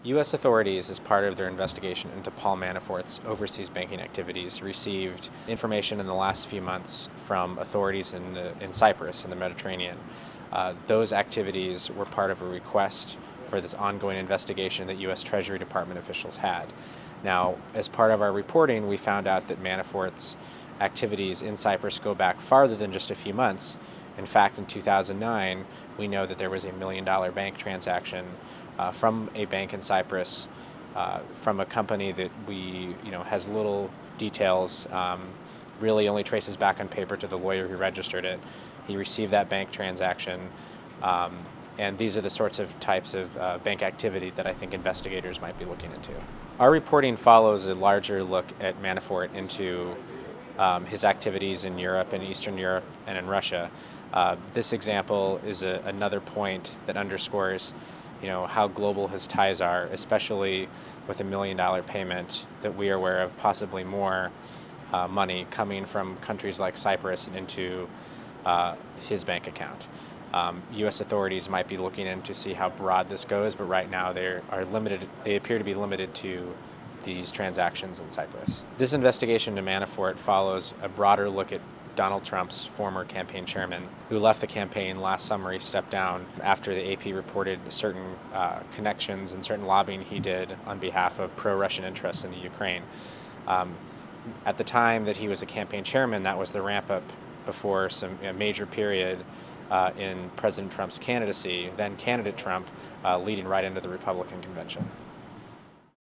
U.S. authorities, as part of their investigation into Paul Manafort's overseas banking activities, received information in the last few months from authorities in Cyprus, in the Mediterranean. Those activities were part of a request for this ongoing investigation that U.S. Treasury Department officials had. Now, as part of our reporting, we found out that Manafort's activities in Cyprus go back farther than just a few months. In fact, in 2009, we know that there was a $1 million bank transaction from a bank in Cyprus, from a company that has little details, really only traces back on paper to the lawyer who registered it. He received that bank transaction, and these are the sorts of types of bank activity that I think investigators might be looking into. Our reporting follows a larger look at Manafort into his activities in Europe, in Eastern Europe, and in Russia. This example is another point that underscores how global his ties are, especially with $1 million payment that we are aware of, possibly more money coming from countries like Cyprus into his bank account. U.S. authorities might be looking in to see how broad this goes, but right now they appear to be limited to these transactions in Cyprus. This investigation into Manafort follows a broader look at Donald Trump's former campaign chairman, who left the campaign last summer. He stepped down after the AP reported certain connections and certain lobbying he did on behalf of pro-Russian interests in the Ukraine. At the time that he was the campaign chairman, that was the ramp-up before some major period in President Trump's candidacy, then candidate Trump leading right into the Republican convention.